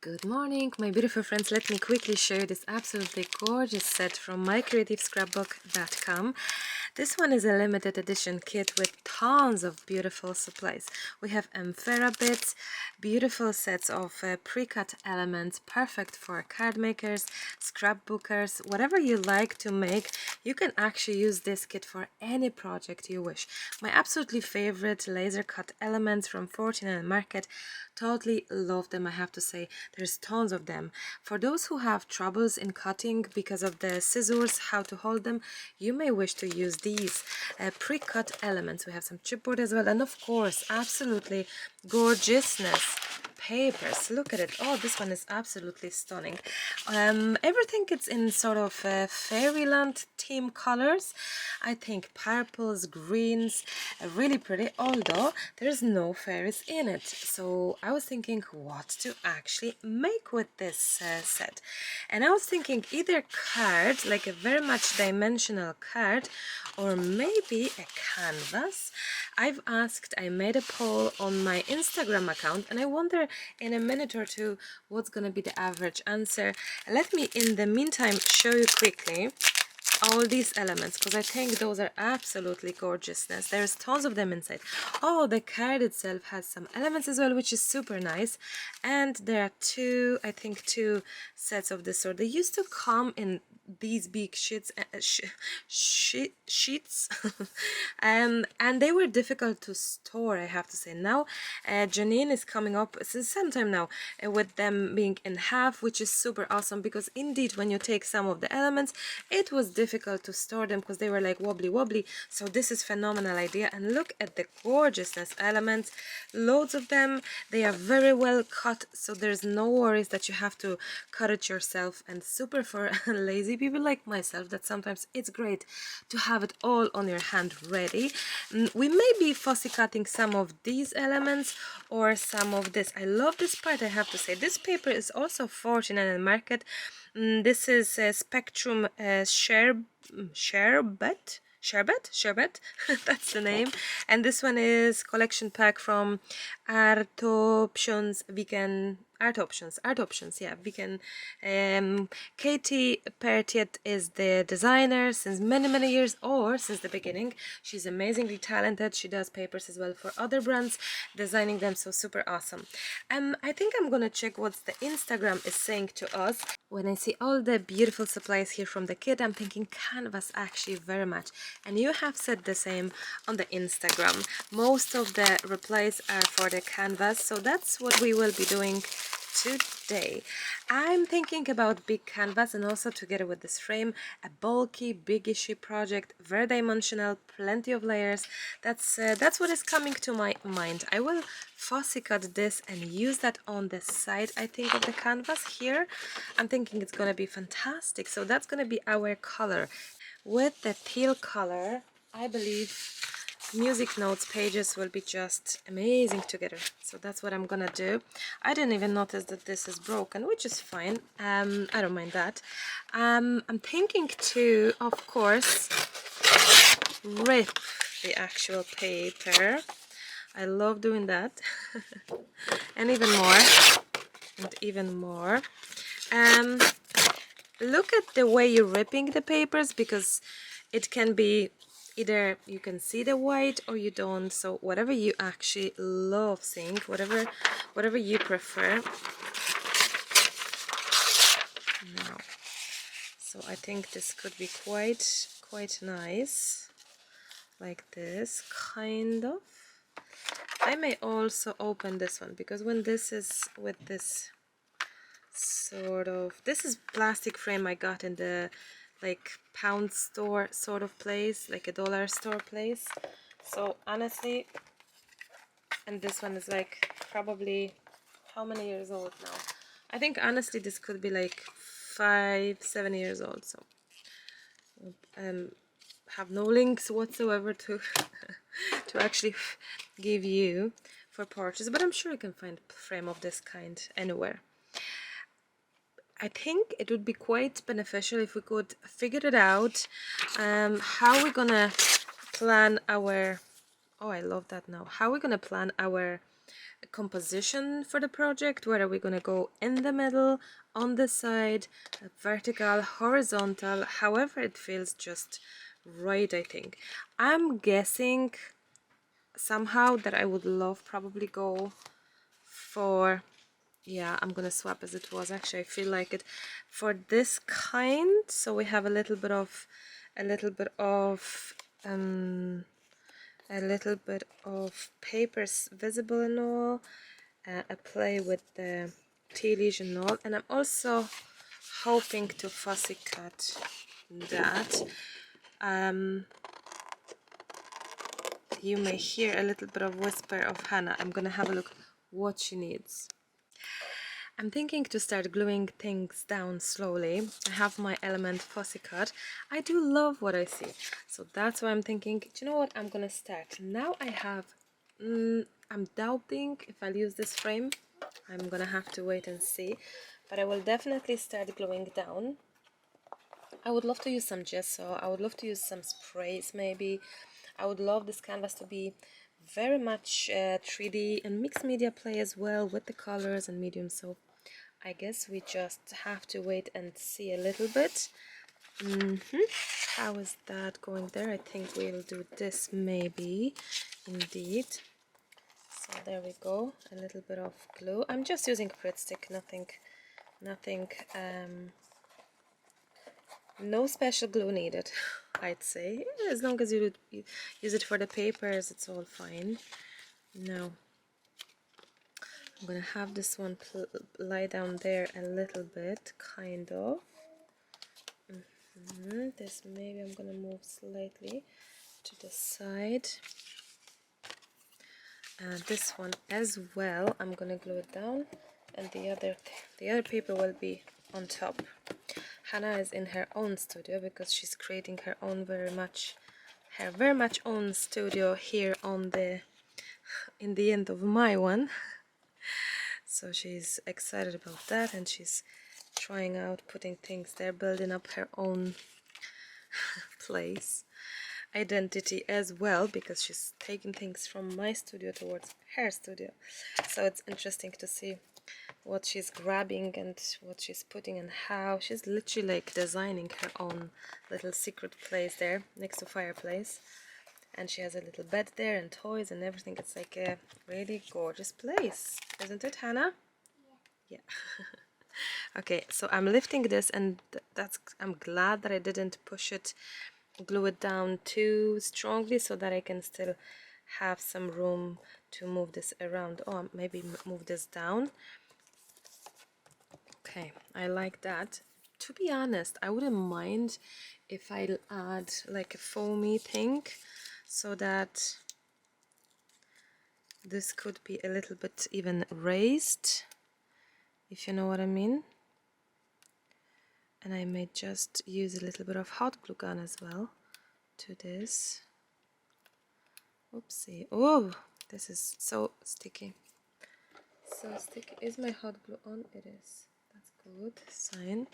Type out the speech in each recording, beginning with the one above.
Good morning, my beautiful friends. Let me quickly show you this absolutely gorgeous set from mycreativescrapbook.com. This one is a limited edition kit with tons of beautiful supplies. We have amphora bits, beautiful sets of pre-cut elements, perfect for card makers, scrapbookers, whatever you like to make. You can actually use this kit for any project you wish. My absolutely favorite laser cut elements from 49 Market. Totally love them, I have to say. There's tons of them. For those who have troubles in cutting because of the scissors, how to hold them, you may wish to use these pre-cut elements. We have some chipboard as well, and of course, absolutely gorgeousness papers. Look at it. Oh, this one is absolutely stunning. Everything is in sort of fairyland theme colors. I think purples, greens, really pretty, although there's no fairies in it. So I was thinking what to actually make with this set, and I was thinking either card, like a very much dimensional card, or maybe a canvas. I made a poll on my Instagram account, and I wonder in a minute or two what's gonna be the average answer. Let me in the meantime show you quickly all these elements, because I think those are absolutely gorgeousness. There's tons of them inside. Oh, the card itself has some elements as well, which is super nice. And there are I think two sets of this sort. They used to come in these big sheets sheets and they were difficult to store, I have to say. Now Janine is coming up since some time now with them being in half, which is super awesome, because indeed when you take some of the elements, it was difficult to store them because they were like wobbly. So this is phenomenal idea. And look at the gorgeousness elements, loads of them. They are very well cut, so there's no worries that you have to cut it yourself, and super for lazy people like myself, that sometimes it's great to have it all on your hand ready. We may be fussy cutting some of these elements or some of this. I love this part, I have to say. This paper is also 49 in the market. This is a Spectrum Sherbet, that's the name. And this one is collection pack from Art Options, yeah, vegan. Katie Pertiet is the designer since many years, or since the beginning. She's amazingly talented. She does papers as well for other brands, designing them, so super awesome. I think I'm gonna check what the Instagram is saying to us. When I see all the beautiful supplies here from the kit, I'm thinking canvas actually very much, and you have said the same on the Instagram. Most of the replies are for the canvas, so that's what we will be doing today. I'm thinking about big canvas, and also together with this frame, a bulky, big issue project, very dimensional, plenty of layers. That's what is coming to my mind. I will fussy cut this and use that on the side, I think, of the canvas here. I'm thinking it's gonna be fantastic. So that's gonna be our color. With the teal color, I believe music notes pages will be just amazing together. So that's what I'm gonna do. I didn't even notice that this is broken, which is fine. I don't mind that. I'm thinking to, of course, rip the actual paper. I love doing that. And even more. Look at the way you're ripping the papers, because it can be either you can see the white or you don't. So whatever you actually love seeing, whatever you prefer. Now, so I think this could be quite nice, like this kind of. I may also open this one, because when this is with this sort of, this is plastic frame I got in the like pound store sort of place, like a dollar store place. So honestly, and this one is like probably how many years old now? I think honestly this could be like 5-7 years old. So have no links whatsoever to to actually give you for purchase, but I'm sure you can find a frame of this kind anywhere. I think it would be quite beneficial if we could figure it out, how we're gonna plan our, oh, I love that now, how we're gonna plan our composition for the project, whether we're going to go in the middle, on the side, vertical, horizontal, however it feels just right. I think I'm guessing somehow that I would love probably go for, yeah, I'm gonna swap as it was. Actually, I feel like it for this kind. So we have a little bit of um a little bit of papers visible and all, a play with the tea and all, and I'm also hoping to fussy cut that. You may hear a little bit of whisper of Hannah. I'm gonna have a look what she needs. I'm thinking to start gluing things down slowly. I have my element fussy cut. I do love what I see, so that's why I'm thinking, do you know what, I'm gonna start. Now I have, I'm doubting if I'll use this frame. I'm gonna have to wait and see, but I will definitely start gluing down. I would love to use some gesso. I would love to use some sprays maybe. I would love this canvas to be very much 3D and mixed media play as well with the colors and mediums. So I guess we just have to wait and see a little bit. How is that going there? I think we'll do this maybe, indeed. So there we go, a little bit of glue. I'm just using Pritt stick, nothing, no special glue needed, I'd say. As long as you use it for the papers, it's all fine. Now, I'm gonna have this one lie down there a little bit, kind of. This maybe I'm gonna move slightly to the side. And this one as well, I'm gonna glue it down, and the other paper will be on top. Hannah is in her own studio because she's creating her own very much own studio here on in the end of my one. So she's excited about that, and she's trying out putting things there, building up her own place identity as well, because she's taking things from my studio towards her studio. So it's interesting to see what she's grabbing and what she's putting, and how she's literally like designing her own little secret place there next to fireplace. And she has a little bed there and toys and everything. It's like a really gorgeous place, isn't it, Hannah? Yeah. Okay, so I'm lifting this, and I'm glad that I didn't push it, glue it down too strongly, so that I can still have some room to move this around. Oh, maybe move this down. Okay, I like that. To be honest, I wouldn't mind if I'll add like a foamy thing, so that this could be a little bit even raised, if you know what I mean. And I may just use a little bit of hot glue gun as well to this. Oopsie. Oh, this is so sticky. So sticky. Is my hot glue on? It is. That's good sign.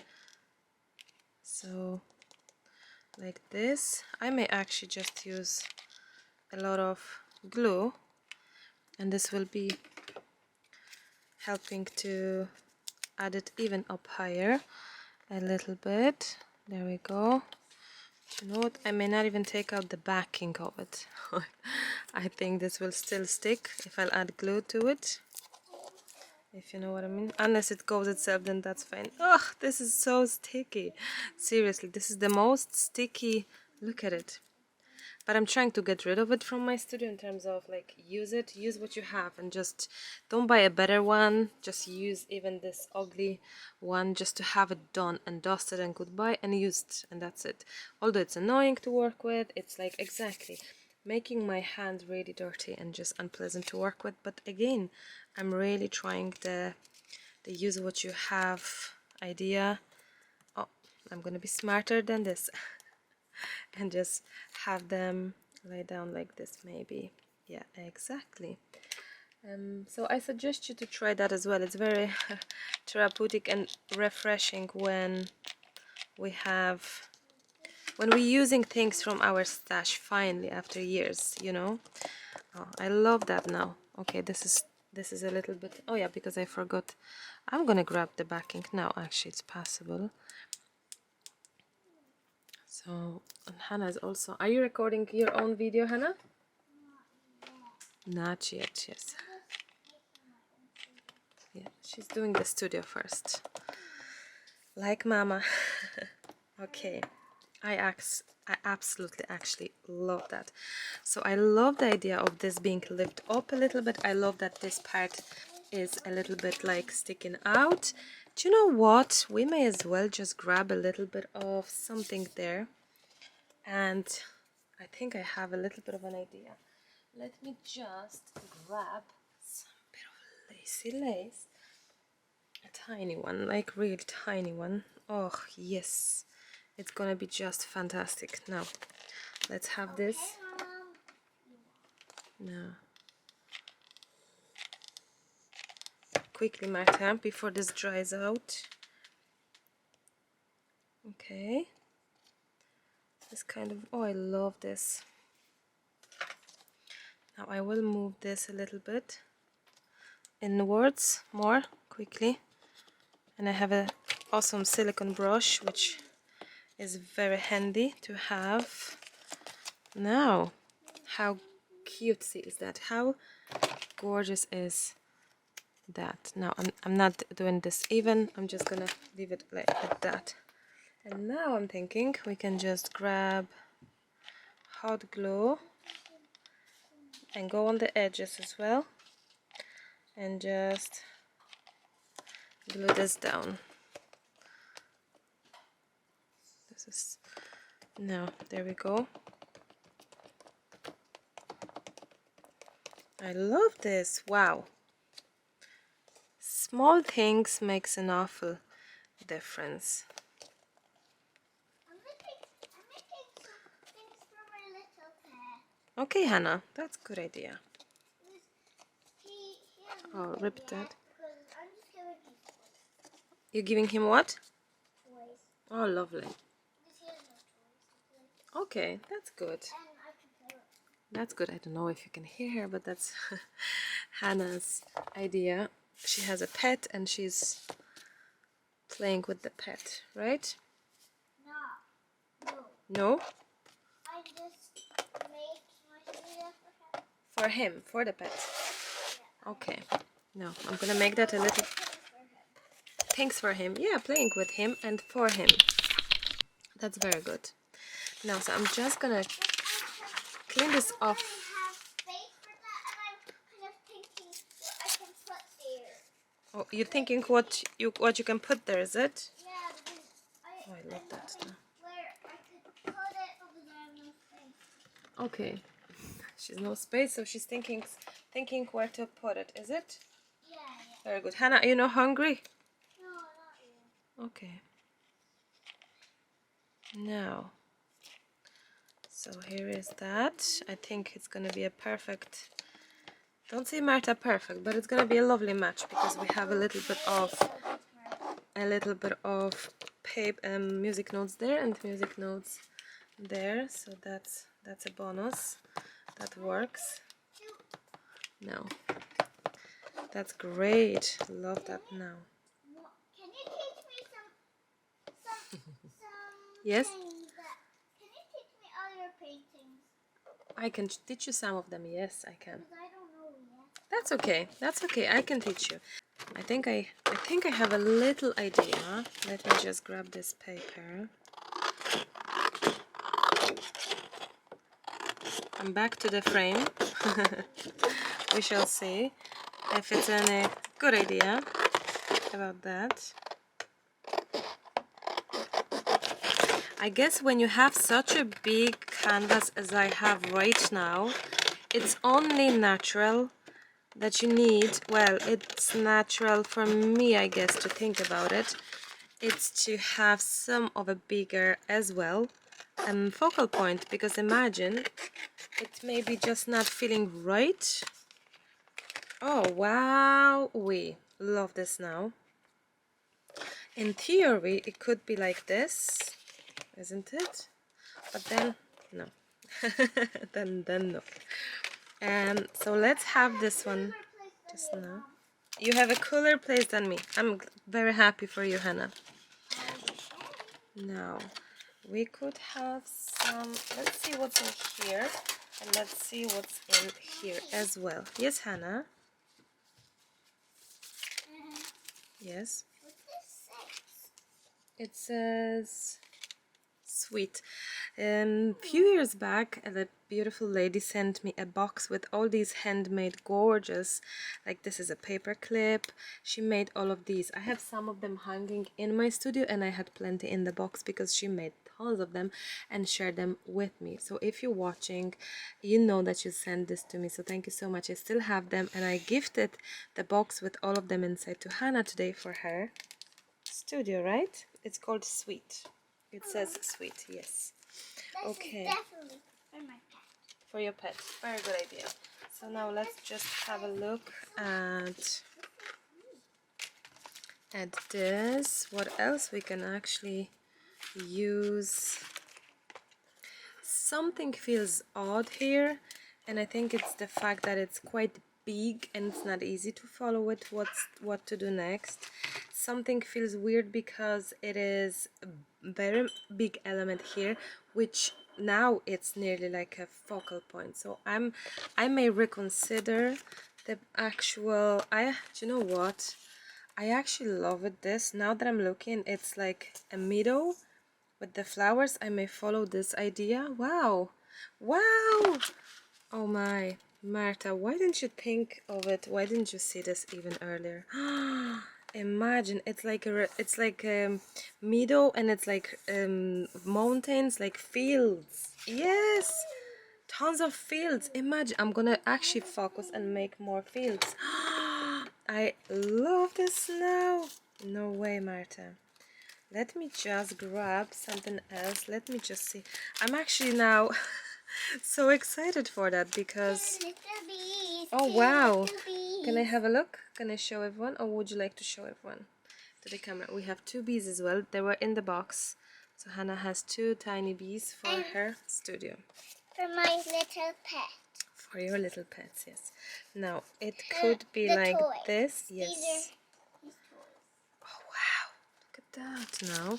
So like this. I may actually just use a lot of glue, and this will be helping to add it even up higher a little bit. There we go. You know what, I may not even take out the backing of it. I think this will still stick if I'll add glue to it, if you know what I mean. Unless it goes itself, then that's fine. Ugh, this is so sticky. Seriously, this is the most sticky. Look at it. But I'm trying to get rid of it from my studio, in terms of like, use what you have, and just don't buy a better one. Just use even this ugly one just to have it done and dusted and goodbye and used, and that's it. Although it's annoying to work with, it's like exactly making my hand really dirty and just unpleasant to work with. But again, I'm really trying the use what you have idea. Oh, I'm gonna be smarter than this. And just have them lay down like this maybe. Yeah, exactly. So I suggest you to try that as well. It's very therapeutic and refreshing when we're using things from our stash finally after years, you know. Oh, I love that now. Okay, this this is a little bit, oh yeah, because I forgot. I'm gonna grab the backing now. Actually, it's possible. So, and Hannah is also, are you recording your own video, Hannah? Not yet, yes. Yeah, she's doing the studio first. Like Mama. Okay. I absolutely actually love that. So I love the idea of this being lifted up a little bit. I love that this part is a little bit like sticking out. Do you know what? We may as well just grab a little bit of something there. And I think I have a little bit of an idea. Let me just grab some bit of lacy lace. A tiny one, like really tiny one. Oh, yes. It's gonna be just fantastic. Now, let's have this. Now, quickly, Marta, before this dries out. Okay. This kind of, oh, I love this. Now I will move this a little bit inwards more quickly. And I have a awesome silicone brush, which is very handy to have. Now, how cutesy is that? How gorgeous is that? Now, I'm not doing this even. I'm just gonna leave it like that. And now I'm thinking we can just grab hot glue and go on the edges as well. And just glue this down. This is, now, there we go. I love this. Wow. Small things makes an awful difference. I'm making some things for my little pet. Okay, Hannah, that's a good idea. He Oh, rip that. I'm just giving him toys. You're giving him what? Toys. Oh, lovely. Because he has no toys to play. Okay, that's good. And I can play with him. That's good. I don't know if you can hear her, but that's Hannah's idea. She has a pet and she's playing with the pet, right? No. No? I just made my studio For him, for the pet. Yeah. Okay. No, I'm gonna make that a little... Things for him. Yeah, playing with him and for him. That's very good. Now, so I'm just gonna clean this off. Oh, you're thinking what you can put there, is it? Yeah, because Oh, I love that stuff. where I could put it, but I have no space. Okay. She's no space, so she's thinking where to put it, is it? Yeah. Very good. Hannah, are you not hungry? No, not you. Okay. Now, so here is that. I think it's gonna be a perfect, don't say Marta perfect, but it's gonna be a lovely match because we have a little bit of paper, music notes there and music notes there, so that's a bonus. That works. No, that's great. Love that. Now, Can you teach me some yes, things can you teach me all your paintings? I can teach you some of them. Yes, I can. Because I don't know yet. That's okay. That's okay. I can teach you. I think I have a little idea. Let me just grab this paper. I'm back to the frame. We shall see if it's any good idea about that. I guess when you have such a big canvas as I have right now, it's only natural that you need, well, it's natural for me, I guess, to think about it. It's to have some of a bigger as well focal point, because imagine it may be just not feeling right. Oh wow, we love this. Now in theory it could be like this, isn't it? But then no. then no. So let's have this one just now. You have a cooler place than me. I'm very happy for you, Hannah. Now, we could have some, let's see what's in here, and let's see what's in here as well. Yes, Hannah? Yes? What this say? It says sweet. Few years back, a beautiful lady sent me a box with all these handmade gorgeous, like this is a paper clip. She made all of these. I have some of them hanging in my studio, and I had plenty in the box because she made tons of them and shared them with me. So if you're watching, you know that you sent this to me, so thank you so much. I still have them, and I gifted the box with all of them inside to Hannah today for her studio, right? It's called Sweet. It says Sweet, yes. This Okay. is definitely for my pet. For your pet. Very good idea. So now let's just have a look at this. What else we can actually use? Something feels odd here, and I think it's the fact that it's quite big and it's not easy to follow it what to do next. Something feels weird because it is a very big element here, which now it's nearly like a focal point. So I may reconsider the actual, do you know what? I actually love it. This, now that I'm looking, it's like a meadow with the flowers. I may follow this idea. Wow, wow. Oh my, Marta, why didn't you think of it? Why didn't you see this even earlier? Imagine, it's like a meadow, and it's like mountains, like fields. Yes, tons of fields. Imagine, I'm gonna actually focus and make more fields. I love this now. No way, Marta. Let me just grab something else. Let me just see. I'm actually now so excited for that because... Little bees, Oh, two wow. little bees. Can I have a look? Can I show everyone? Or would you like to show everyone to the camera? We have 2 bees as well. They were in the box. So Hannah has 2 tiny bees for And her studio. For my little pet. For your little pets, yes. Now, it could be like toys. this. These Yes. are his toys. Oh, wow. Look at that now.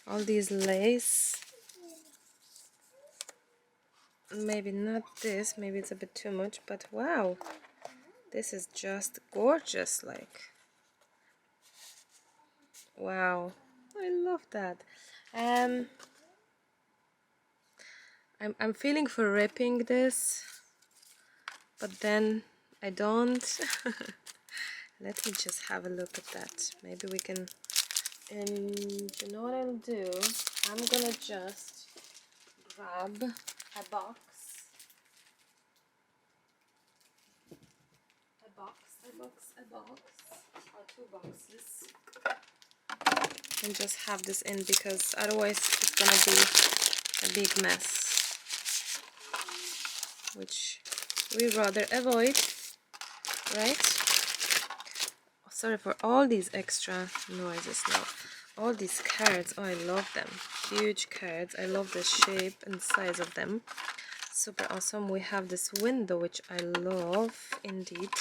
All these lace. Maybe not this, maybe it's a bit too much, but wow, this is just gorgeous. Like, wow, I love that. I'm feeling for ripping this, but then I don't. Let me just have a look at that. Maybe we can, you know what I'll do? I'm gonna just grab a box, or 2 boxes, and just have this in, because otherwise it's gonna be a big mess, which we rather avoid, right? Oh, sorry for all these extra noises now. All these cards, oh, I love them. Huge cards. I love the shape and size of them. Super awesome. We have this window, which I love indeed.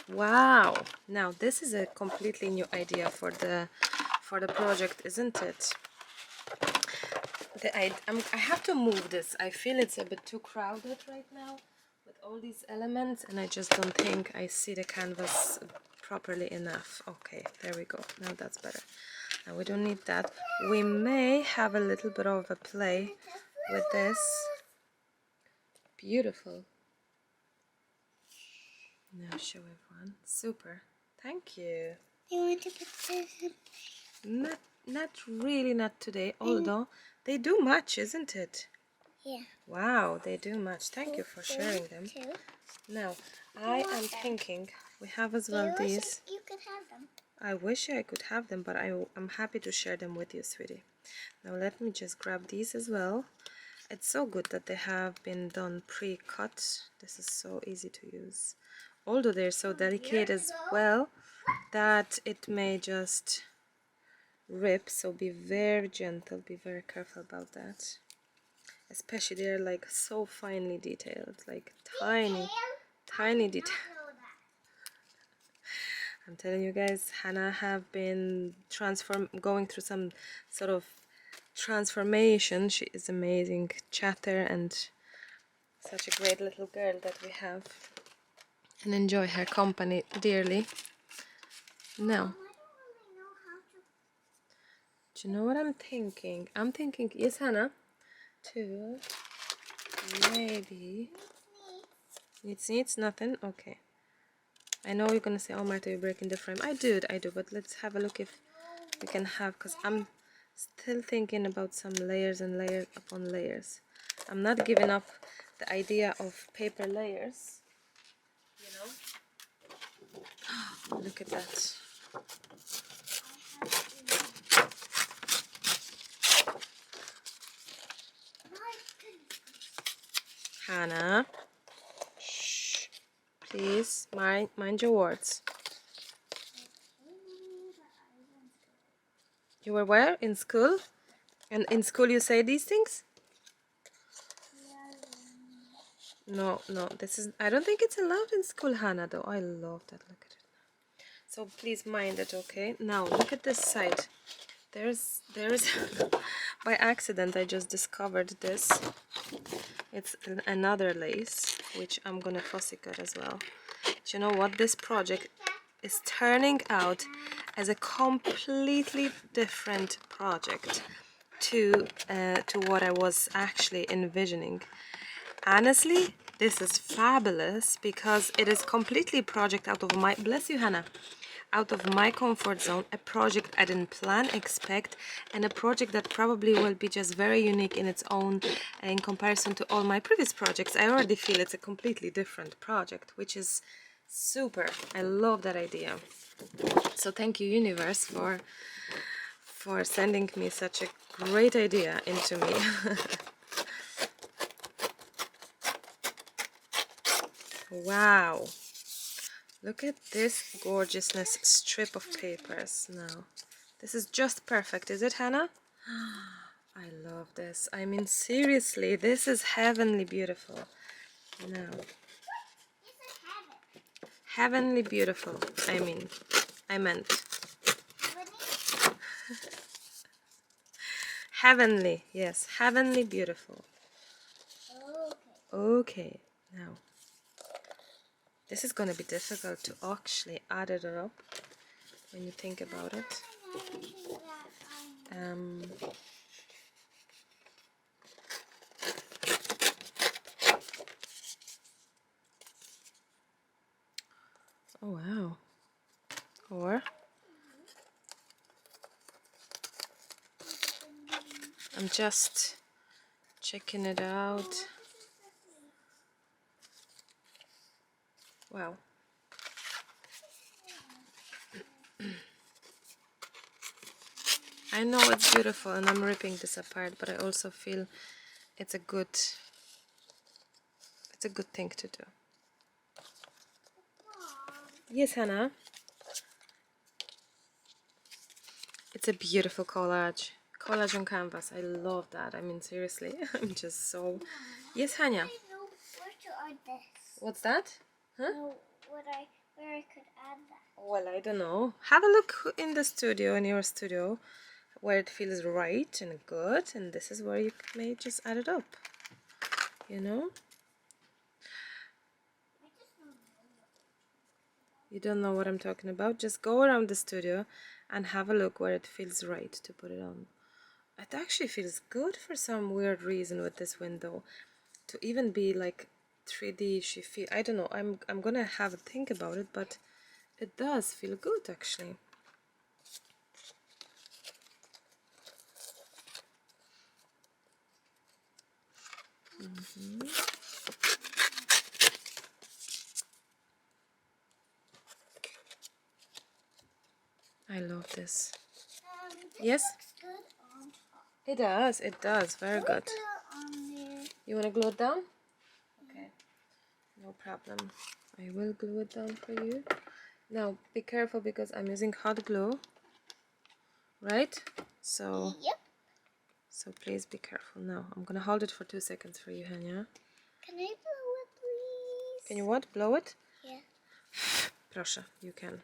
Wow, now this is a completely new idea for the project, isn't it? I have to move this. I feel it's a bit too crowded right now with all these elements, and I just don't think I see the canvas properly enough. Okay, there we go. Now that's better. Now we don't need that. We may have a little bit of a play with this. Beautiful. Now show everyone. Super. Thank you. You want to put this in? Not really, not today, although they do match, isn't it? Yeah. Wow, they do match. Thank you for sharing them. Now, I am thinking we have as well these. You could have them. I wish I could have them, but I'm happy to share them with you, sweetie. Now let me just grab these as well. It's so good that they have been done pre-cut. This is so easy to use. Although they're so delicate as well that it may just rip, so be very gentle, be very careful about that. Especially they're like so finely detailed, like tiny tiny detail. I'm telling you guys, Hannah have been going through some sort of transformation. She is amazing chatter and such a great little girl that we have, and enjoy her company dearly. Now, do you know what I'm thinking? I'm thinking, yes, Hannah, to maybe needs nothing. Okay. I know you're gonna say, "Oh, Marta, you're breaking the frame." I do, but let's have a look if we can have, because I'm still thinking about some layers and layers upon layers. I'm not giving up the idea of paper layers, you know. Look at that. Hannah, shh, please mind your words. You were where? In school? And in school you say these things? No, this is, I don't think it's allowed in school, Hannah, though. I love that. Look at it. So please mind it, okay? Now look at this side. There's by accident I just discovered this. It's another lace, which I'm gonna fussy cut as well. Do you know what? This project is turning out as a completely different project to what I was actually envisioning. Honestly, this is fabulous because it is completely a project out of my, bless you, Hannah, out of my comfort zone, a project I didn't plan, expect, and a project that probably will be just very unique in its own in comparison to all my previous projects. I already feel it's a completely different project, which is super. I love that idea. So thank you, universe, for sending me such a great idea into me. Wow, look at this gorgeousness strip of papers now. This is just perfect, is it, Hannah? I love this. I mean, seriously, this is heavenly beautiful. Now, heavenly beautiful. I meant heavenly. Yes, heavenly beautiful. Okay, now this is gonna be difficult to actually add it up when you think about it. Oh wow. Or I'm just checking it out. Wow. I know it's beautiful and I'm ripping this apart, but I also feel it's a good thing to do. Yes, Hannah. It's a beautiful collage. Collage on canvas. I love that. I mean, seriously, I'm just so... Yes, Hannah. I know where to add this. What's that? Huh? No, where I could add that. Well, I don't know. Have a look in the studio, in your studio, where it feels right and good, and this is where you may just add it up. You know? You don't know what I'm talking about? Just go around the studio and have a look where it feels right to put it on. It actually feels good for some weird reason with this window. To even be like 3D, she feel, I don't know, I'm gonna have a think about it, but it does feel good actually. I love this. Yes? Looks good on top. It does, very good. On there. You wanna glue it down? Okay, no problem. I will glue it down for you. Now, be careful because I'm using hot glue, right? So, Yep. so please be careful. Now, I'm gonna hold it for 2 seconds for you, Hanya. Can I blow it, please? Can you what? Blow it? Yeah. Proszę, you can.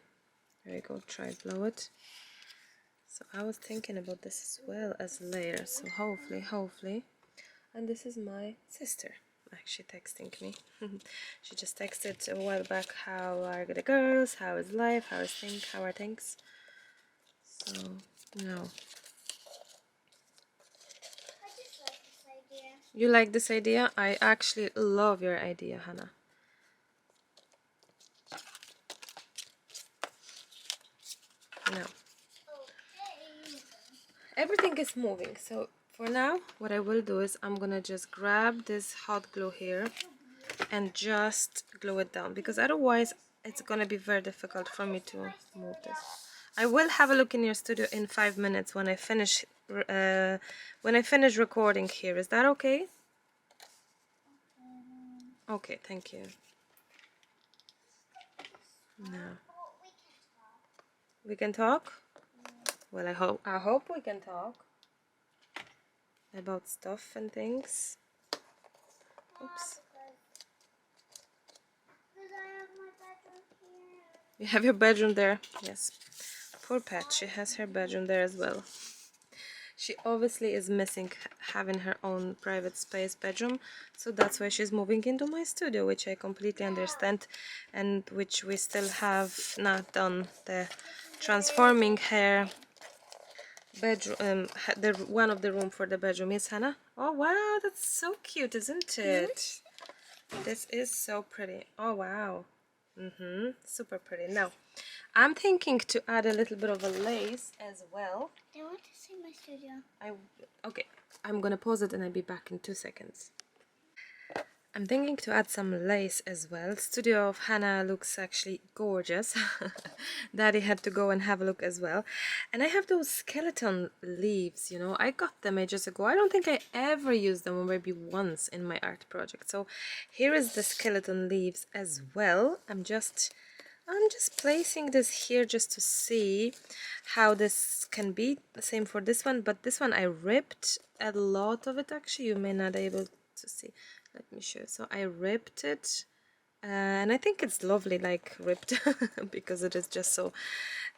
There you go, try blow it. So I was thinking about this as well as layers, so hopefully. And this is my sister actually texting me. She just texted a while back, how are the girls, how is life, how are things. So, no. I just like this idea. You like this idea? I actually love your idea, Hannah. No. Okay. Everything is moving, so for now what I will do is I'm gonna just grab this hot glue here and just glue it down, because otherwise it's gonna be very difficult for me to move this. I will have a look in your studio in 5 minutes when I finish recording here. Is that okay? Okay, thank you. No. We can talk? Well, I hope we can talk about stuff and things. Oops. Because I have my bedroom here. You have your bedroom there? Yes. Poor Pat, she has her bedroom there as well. She obviously is missing having her own private space bedroom, so that's why she's moving into my studio, which I completely understand, and which we still have not done the transforming her bedroom, one of the room for the bedroom. Yes, Hannah? Oh wow, that's so cute, isn't it? This is so pretty. Oh wow. Super pretty. Now, I'm thinking to add a little bit of a lace as well. They want to see my studio. Okay, I'm gonna pause it and I'll be back in 2 seconds. I'm thinking to add some lace as well. Studio of Hannah looks actually gorgeous. Daddy had to go and have a look as well. And I have those skeleton leaves, you know. I got them ages ago. I don't think I ever used them, or maybe once in my art project. So here is the skeleton leaves as well. I'm just placing this here just to see how this can be. The same for this one, but this one I ripped a lot of it actually. You may not be able to see. Let me show. So I ripped it, and I think it's lovely, like ripped, because it is just so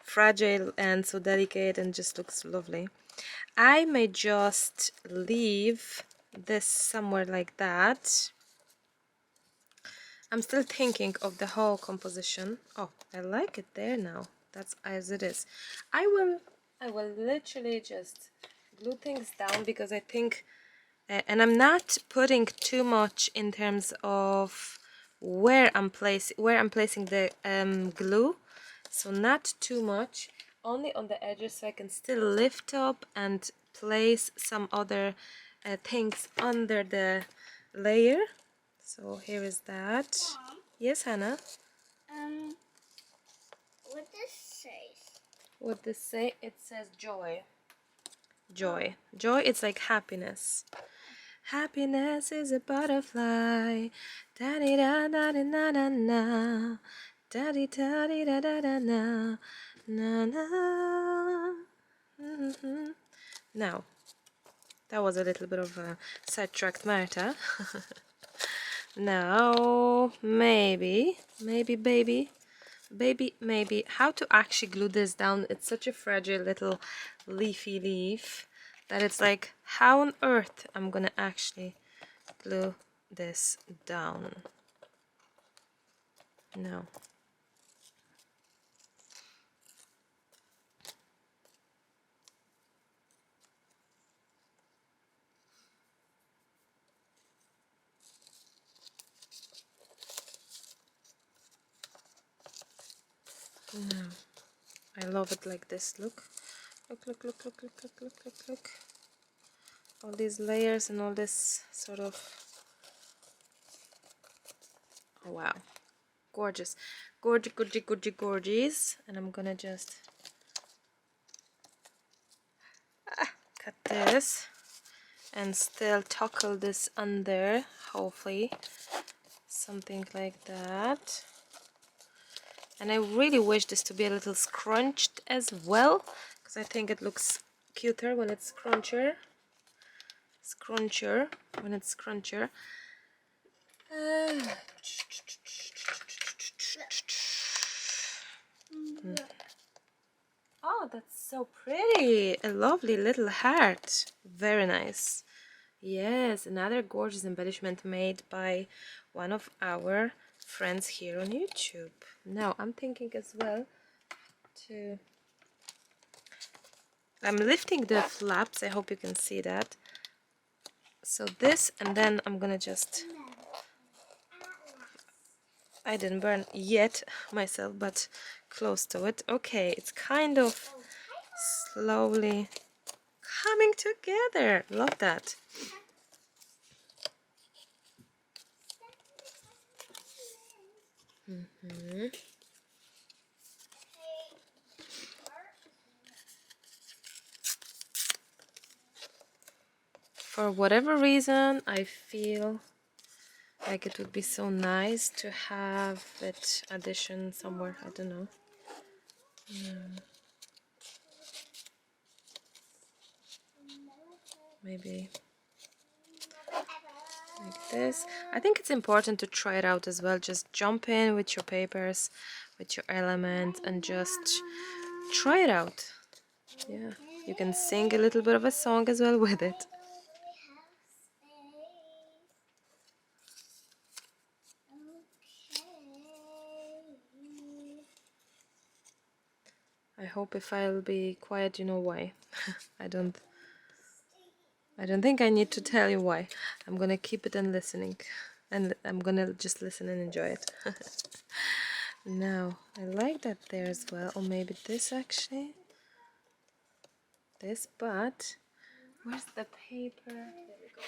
fragile and so delicate and just looks lovely. I may just leave this somewhere like that. I'm still thinking of the whole composition. Oh, I like it there now. That's as it is. I will literally just glue things down, because I think and I'm not putting too much in terms of where I'm placing the glue, so not too much, only on the edges, so I can still lift up and place some other things under the layer. So here is that. Mom, Yes, Hannah. what this says? What this say? It says joy. Joy. Joy, it's like happiness. Happiness is a butterfly. Da di da da di na na na. Da di da di da da da na. Na na. Now, that was a little bit of a sidetracked Marta. Now, maybe, maybe, how to actually glue this down. It's such a fragile little leafy leaf that it's like, how on earth I'm gonna actually glue this down. No. No. I love it like this. Look. Look. All these layers and all this sort of, oh wow. Gorgeous. Gorgeous. And I'm gonna just cut this and still toggle this under, hopefully. Something like that. And I really wish this to be a little scrunched as well, because I think it looks cuter when it's scrunchier when it's scrunchier. Oh, that's so pretty. A lovely little heart. Very nice. Yes, another gorgeous embellishment made by one of our friends here on YouTube. Now, I'm thinking as well to... I'm lifting the flaps. I hope you can see that. So this, and then I'm gonna just... I didn't burn yet myself, but close to it. Okay, it's kind of slowly coming together. Love that. For whatever reason, I feel like it would be so nice to have it addition somewhere. I don't know. Maybe like this. I think it's important to try it out as well. Just jump in with your papers, with your elements, and just try it out. Yeah, you can sing a little bit of a song as well with it. I hope if I'll be quiet, you know why. I don't think I need to tell you why. I'm gonna keep it and listening, and I'm gonna just listen and enjoy it. Now, I like that there as well, or maybe this actually. This, but where's the paper? There we go.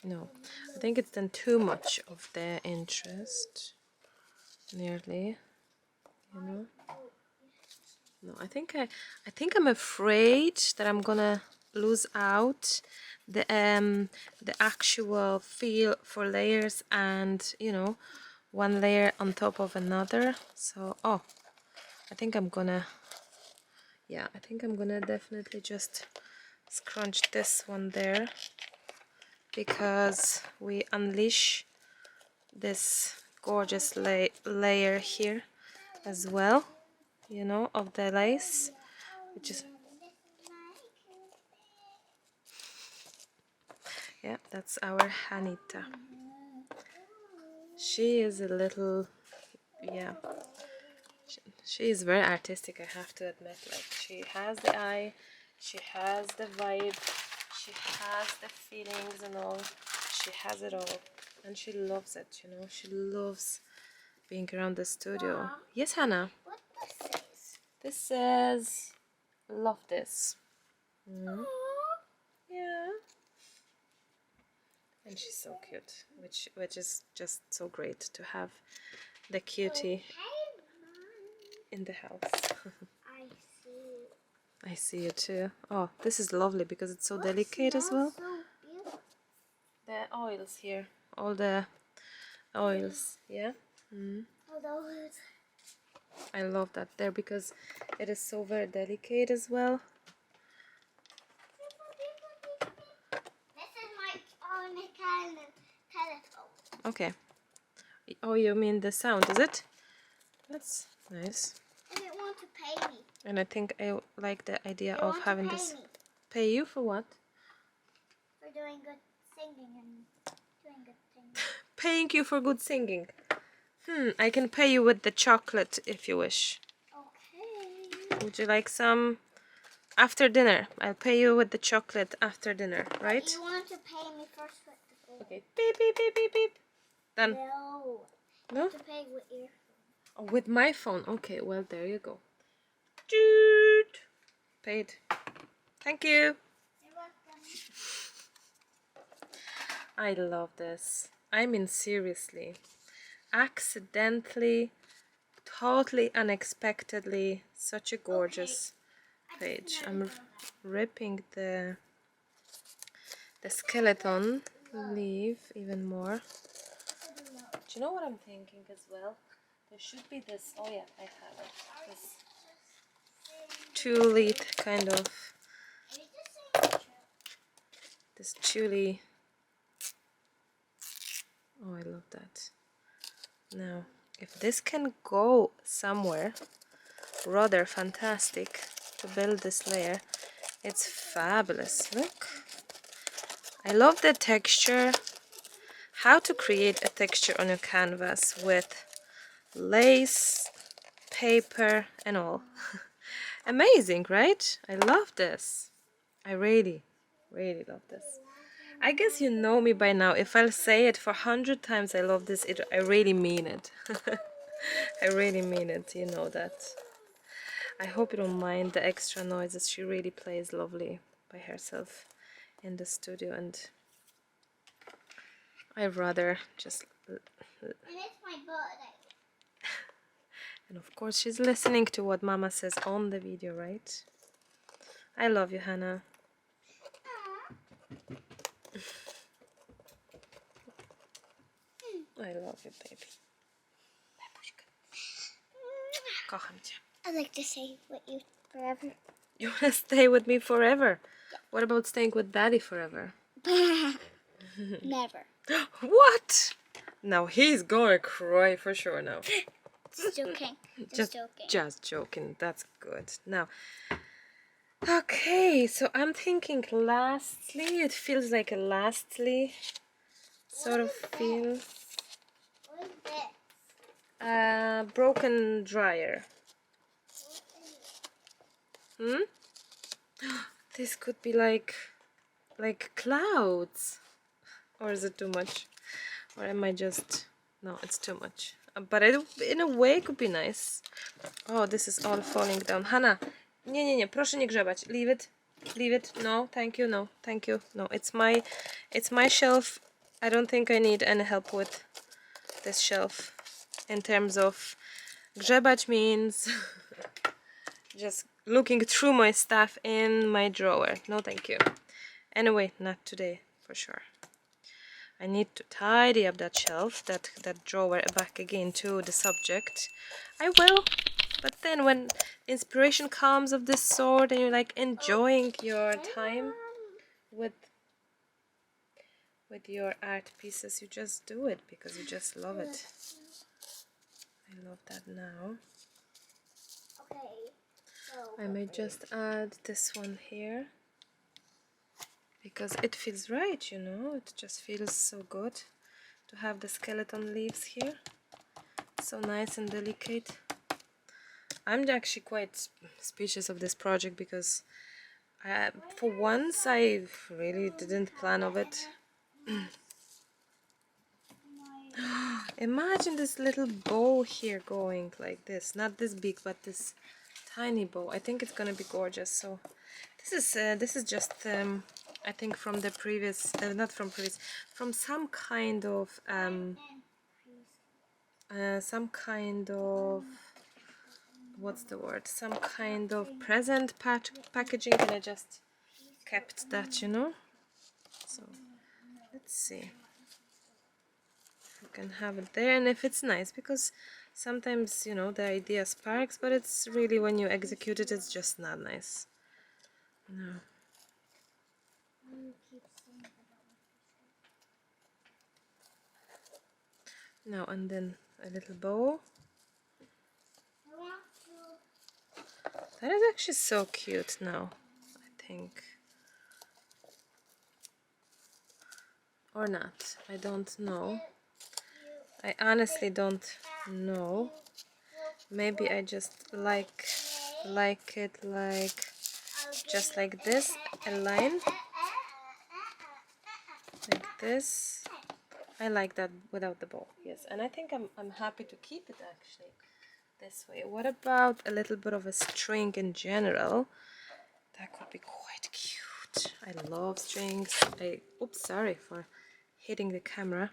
No, I think it's done too much of their interest. Nearly, you know. No, I think I'm afraid that I'm gonna lose out the actual feel for layers, and you know, one layer on top of another. So I think I'm gonna definitely just scrunch this one there, because we unleash this gorgeous layer here as well, you know, of the lace, which is, yeah, that's our Hanita. She is a little, yeah, she is very artistic, I have to admit. Like, she has the eye, she has the vibe, she has the feelings and all. She has it all, and she loves it, you know. She loves being around the studio. Mom, Yes, Hannah? what this is? This says, love this. Aww. Yeah. And she's so cute, which is just so great to have the cutie in the house. I see. I see you too. Oh, this is lovely because it's so delicate as well. So beautiful. The oils here, all the oils, yeah. Although it's... I love that there because it is so very delicate as well. This is my own telescope. Okay. Oh, you mean the sound, is it? That's nice. If you want to pay me. And I think I like the idea You of want having to pay this. me Pay you for what? for doing good singing and doing good things. Paying you for good singing. I can pay you with the chocolate if you wish. Okay. Would you like some after dinner? I'll pay you with the chocolate after dinner, right? You want to pay me first with the phone. Okay. Beep, beep, beep, beep, beep. Done. No. No? You have to pay with your phone. Oh, with my phone. Okay, well, there you go. Toot. Paid. Thank you. You're welcome. I love this. I mean, seriously. Accidentally, totally unexpectedly, such a gorgeous page. I'm ripping the skeleton leaf even more. Do you know what I'm thinking as well? There should be this. Oh yeah, I have it. This tulle kind of, this tulle. Oh, I love that. Now, if this can go somewhere rather fantastic to build this layer, it's fabulous. Look, I love the texture. How to create a texture on your canvas with lace, paper and all. Amazing, right? I love this. I really love this. I guess you know me by now. If I'll say it for 100 times I love this, I really mean it. I really mean it, you know that. I hope you don't mind the extra noises. She really plays lovely by herself in the studio, and I'd rather just... And it's my birthday. And of course she's listening to what Mama says on the video, right? I love you, Hannah. I love you, baby. Kocham cię. I'd like to stay with you forever. You want to stay with me forever? What about staying with Daddy forever? Never. What? Now he's gonna cry for sure now. Just joking. Just joking. That's good. Now, okay, so I'm thinking lastly, it feels like a lastly sort of feel. What is this? Broken dryer. This could be like clouds. Or is it too much? Or am I just... No, it's too much. But in a way it could be nice. Oh, this is all falling down. Hannah, nie, proszę nie grzebać. Leave it. Leave it. No, thank you. No, thank you. No, it's my shelf. I don't think I need any help with this shelf. In terms of grzebać means just looking through my stuff in my drawer. No, thank you. Anyway, not today, for sure. I need to tidy up that shelf, that drawer back again to the subject. I will, but then when inspiration comes of this sort and you're like enjoying your time with your art pieces, you just do it because you just love it. I love that now. Okay. So I may just add this one here. Because it feels right, you know, it just feels so good to have the skeleton leaves here. So nice and delicate. I'm actually quite speechless of this project because for once I really didn't plan of it. Imagine this little bow here going like this. Not this big, but this tiny bow. I think it's gonna be gorgeous. So this is just I think from the previous, not from previous, from some kind of what's the word? Some kind of present packaging, and I just kept that, you know. So let's see if we can have it there, and if it's nice, because sometimes, you know, the idea sparks, but it's really when you execute it, it's just not nice. No. Now and then a little bow. That is actually so cute now, I think. Or not. I don't know. I honestly don't know. Maybe I just like it like just like this, a line like this. I like that without the bow, yes, and I think I'm happy to keep it actually this way. What about a little bit of a string in general? That could be quite cute. I love strings. Oops, sorry for hitting the camera.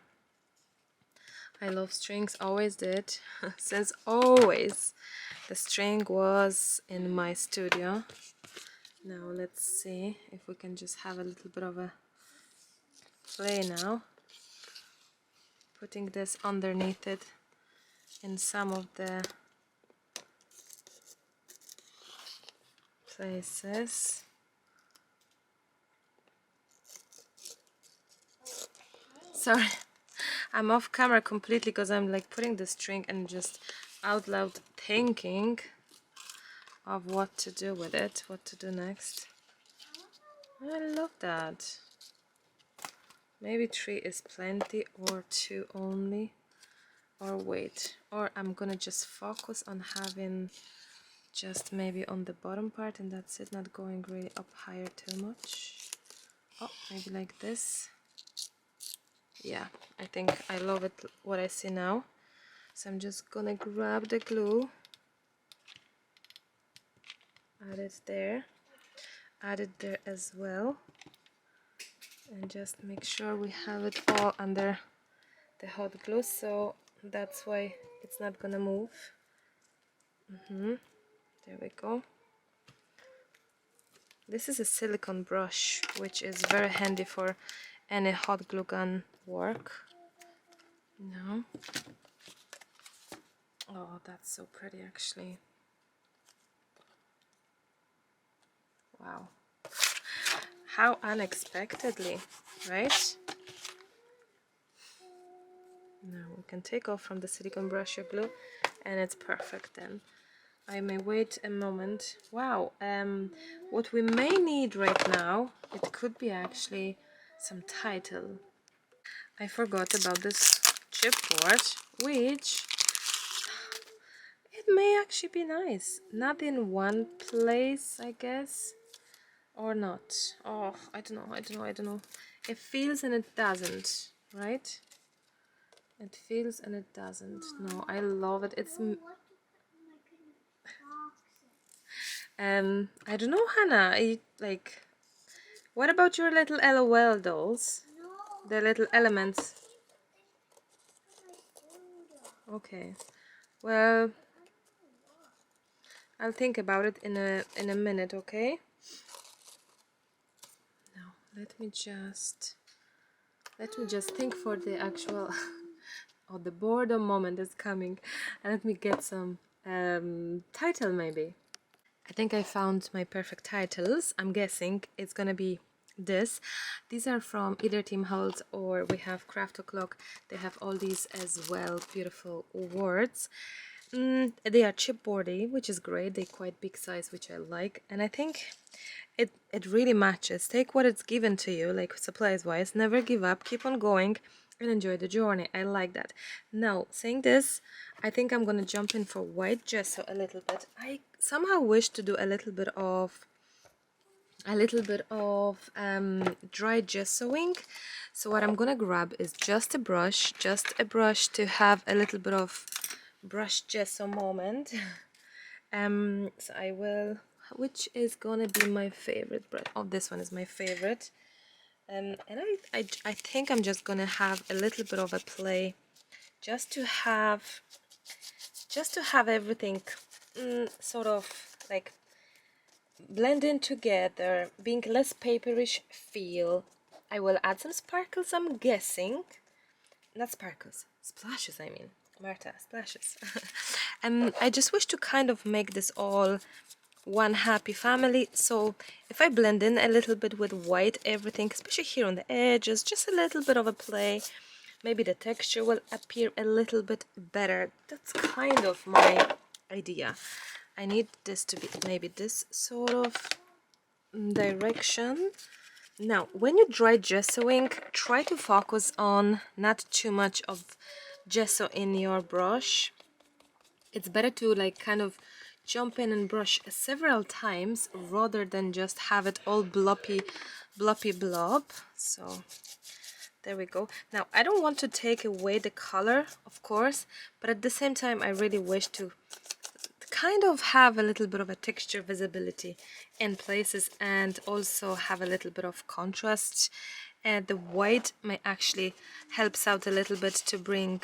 I love strings, always did. Since always the string was in my studio. Now let's see if we can just have a little bit of a play now. Putting this underneath it in some of the places. Sorry, I'm off camera completely because I'm like putting the string and just out loud thinking of what to do with it, what to do next. I love that. Maybe 3 is plenty, or 2 only, or wait, or I'm gonna just focus on having just maybe on the bottom part and that's it, not going really up higher too much. Oh, maybe like this. Yeah, I think I love it, what I see now. So I'm just gonna grab the glue, add it there as well, and just make sure we have it all under the hot glue, so that's why it's not gonna move. There we go. This is a silicone brush, which is very handy for any hot glue gun work. No. Oh, that's so pretty actually. Wow. How unexpectedly, right? Now we can take off from the silicone brush your glue and it's perfect then. I may wait a moment. Wow, what we may need right now, it could be actually some title. I forgot about this chipboard, which it may actually be nice. Not in one place, I guess, or not. Oh, I don't know. It feels and it doesn't, right? It feels and it doesn't. No, I love it. It's I don't know, Hannah. I like. What about your little LOL dolls? The little elements. Okay. Well, I'll think about it in a minute, okay? Now, let me just think for the actual oh, the boredom moment is coming. And let me get some title maybe. I think I found my perfect titles. I'm guessing it's gonna be this. These are from either Team Holtz or we have Craft O'Clock. They have all these as well, beautiful words. They are chipboardy, which is great. They're quite big size, which I like, and I think it really matches. Take what it's given to you, like supplies wise. Never give up, keep on going and enjoy the journey. I like that. Now, saying this, I think I'm gonna jump in for white gesso a little bit. I somehow wish to do a little bit of dry gessoing. So what I'm gonna grab is just a brush to have a little bit of brush gesso moment. So I will, which is gonna be my favorite brush. Oh, this one is my favorite. And I think I'm just gonna have a little bit of a play, just to have everything sort of like blend in together, being less paperish feel. I will add some sparkles, I'm guessing. Not sparkles, splashes, I mean. Marta, splashes. And I just wish to kind of make this all one happy family. So if I blend in a little bit with white everything, especially here on the edges, just a little bit of a play, maybe the texture will appear a little bit better. That's kind of my idea. I need this to be maybe this sort of direction. Now, when you dry gessoing, try to focus on not too much of gesso in your brush. It's better to like kind of jump in and brush several times rather than just have it all bloppy blob. So there we go. Now, I don't want to take away the color, of course, but at the same time I really wish to kind of have a little bit of a texture visibility in places and also have a little bit of contrast. And the white may actually helps out a little bit to bring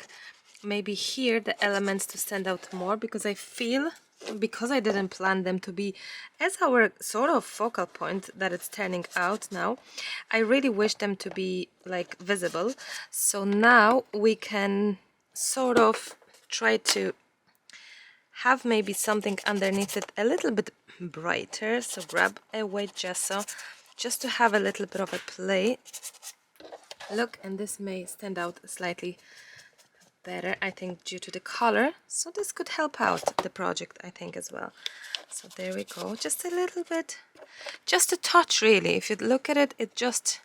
maybe here the elements to stand out more, because I feel, because I didn't plan them to be as our sort of focal point that it's turning out now, I really wish them to be like visible. So now we can sort of try to have maybe something underneath it a little bit brighter. So grab a white gesso just to have a little bit of a play. Look, and this may stand out slightly better, I think, due to the color. So this could help out the project, I think, as well. So there we go, just a little bit, just a touch really. If you look at it, it just,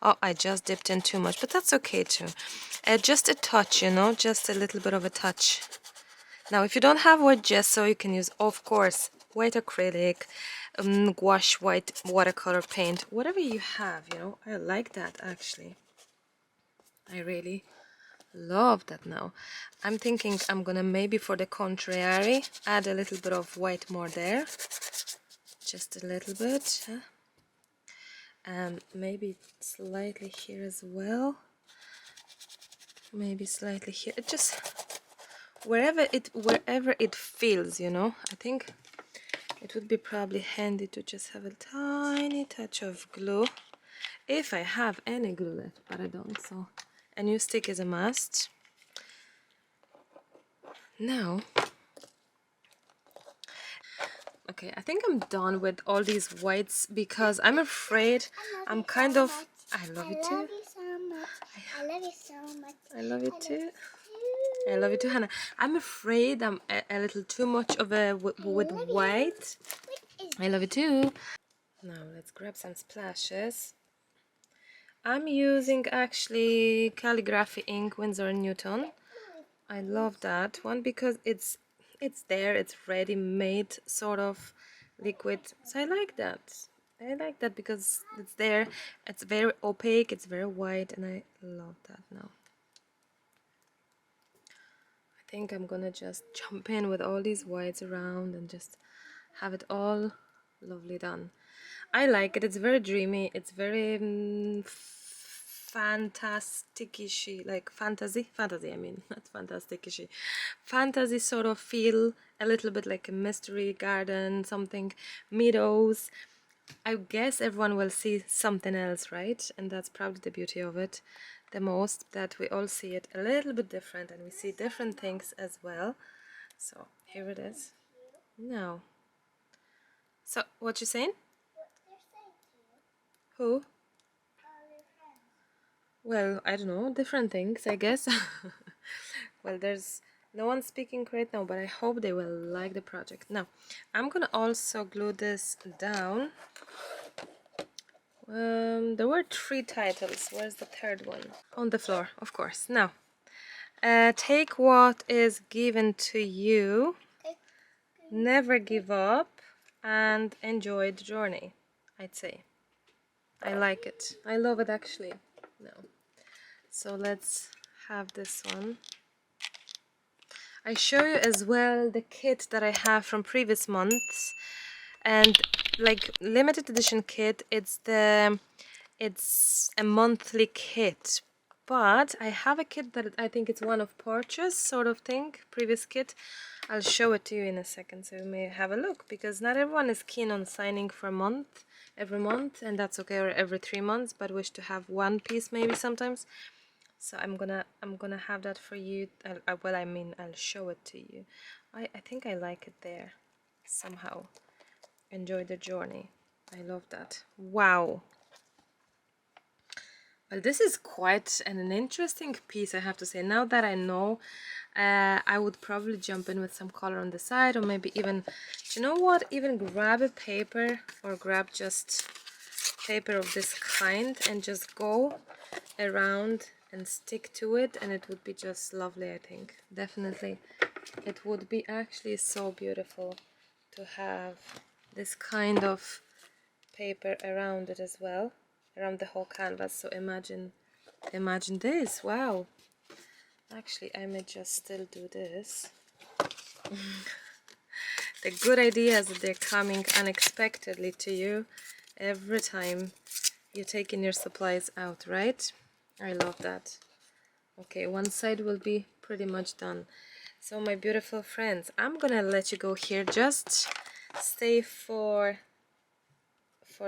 oh, I just dipped in too much, but that's okay too. Just a touch, you know, just a little bit of a touch. Now if you don't have white gesso, you can use, of course, white acrylic, gouache, white watercolor paint, whatever you have, you know. I like that actually. I really love that. Now I'm thinking I'm gonna maybe for the contrary add a little bit of white more there, just a little bit, and maybe slightly here as well, maybe slightly here, just wherever it feels, you know. I think it would be probably handy to just have a tiny touch of glue if I have any glue left, but I don't, so a new stick is a must. Now, okay, I think I'm done with all these whites because I'm afraid I'm kind of... I love you too. I love you so much. I love you so much. I love you too. I love you too, Hannah. I'm afraid I'm a little too much of a with white. I love you too. Now let's grab some splashes. I'm using actually Calligraphy ink Winsor & Newton. I love that one because it's there, it's ready-made sort of liquid. So I like that. I like that because it's there. It's very opaque, it's very white, and I love that now. I think I'm gonna just jump in with all these whites around and just have it all lovely done. I like it. It's very dreamy. It's very fantastic-ishy, like fantasy, I mean, not fantastic-ishy, fantasy sort of feel, a little bit like a mystery garden, something, meadows. I guess everyone will see something else, right? And that's probably the beauty of it the most, that we all see it a little bit different and we see different things as well. So here it is. Now, so what you saying? Who? Well, I don't know, different things, I guess. Well, there's no one speaking right now, but I hope they will like the project. Now, I'm gonna also glue this down. There were 3 titles. Where's the third one? On the floor, of course. Now, take what is given to you, never give up, and enjoy the journey, I'd say. I like it. I love it actually. No. So let's have this one. I show you as well the kit that I have from previous months, and like limited edition kit, it's a monthly kit, but I have a kit that I think it's one of purchase sort of thing, previous kit. I'll show it to you in a second so you may have a look, because not everyone is keen on signing for a month, every month, and that's okay, or every 3 months, but wish to have one piece maybe sometimes. So I'm gonna have that for you. Well, I mean, I'll show it to you. I think I like it there somehow. Enjoy the journey. I love that. Wow. Well, this is quite an interesting piece, I have to say. Now that I know, I would probably jump in with some color on the side, or maybe even, do you know what, even grab a paper, or grab just paper of this kind and just go around and stick to it, and it would be just lovely. I think definitely it would be actually so beautiful to have this kind of paper around it as well, around the whole canvas. So imagine this. Wow, actually I may just still do this. The good ideas that they're coming unexpectedly to you every time you're taking your supplies out, right? I love that. Okay, one side will be pretty much done. So my beautiful friends, I'm gonna let you go here. Just stay for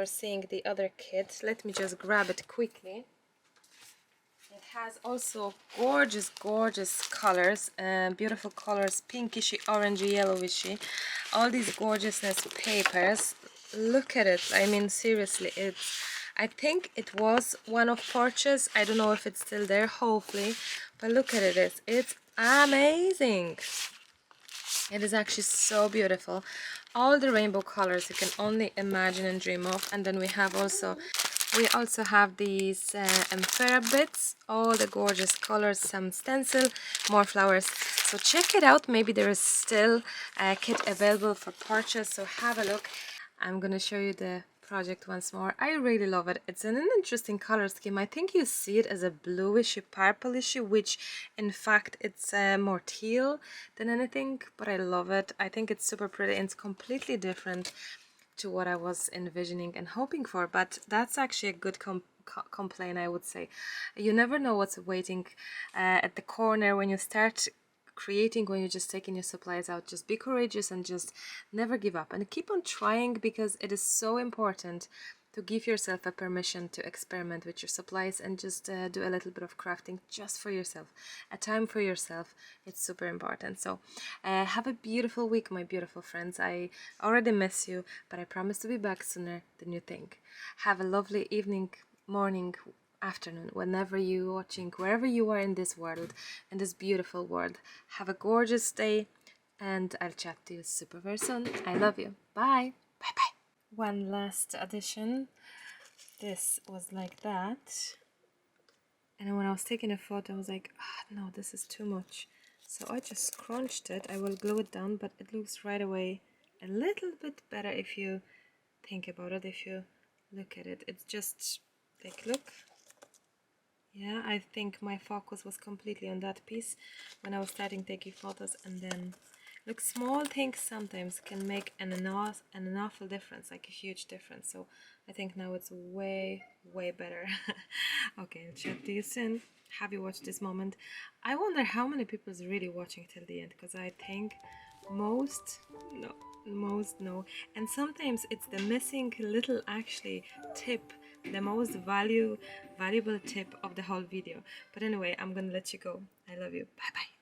seeing the other kit. Let me just grab it quickly. It has also gorgeous colors, beautiful colors, pinkishy, orangey, yellowishy, all these gorgeousness papers. Look at it. I mean, seriously, I think it was one of Porsche's. I don't know if it's still there, hopefully, but look at it. It's amazing. It is actually so beautiful. All the rainbow colors you can only imagine and dream of. And then we also have these amphora bits, all the gorgeous colors, some stencil, more flowers. So check it out. Maybe there is still a kit available for purchase, so have a look. I'm gonna show you the project once more. I really love it. It's an interesting color scheme. I think you see it as a bluishy purplishy, which in fact it's more teal than anything, but I love it. I think it's super pretty and it's completely different to what I was envisioning and hoping for, but that's actually a good complaint, I would say. You never know what's waiting at the corner when you start creating, when you're just taking your supplies out. Just be courageous and just never give up and keep on trying, because it is so important to give yourself a permission to experiment with your supplies and just do a little bit of crafting just for yourself, a time for yourself. It's super important. So have a beautiful week, my beautiful friends. I already miss you, but I promise to be back sooner than you think. Have a lovely evening, morning, afternoon, whenever you're watching, wherever you are in this world, in this beautiful world. Have a gorgeous day, and I'll chat to you super very soon. I love you. Bye. Bye bye. One last addition. This was like that, and when I was taking a photo I was like, no, this is too much, so I just scrunched it. I will glue it down, but it looks right away a little bit better if you think about it. If you look at it, it's just like, look. Yeah, I think my focus was completely on that piece when I was starting taking photos, and then look, small things sometimes can make an awful difference, like a huge difference. So I think now it's way better. Okay, I'll chat to you soon. Have you watched this moment? I wonder how many people is really watching till the end, because I think most no, and sometimes it's the missing little actually tip, the most valuable tip of the whole video. But anyway, I'm gonna let you go. I love you. Bye bye.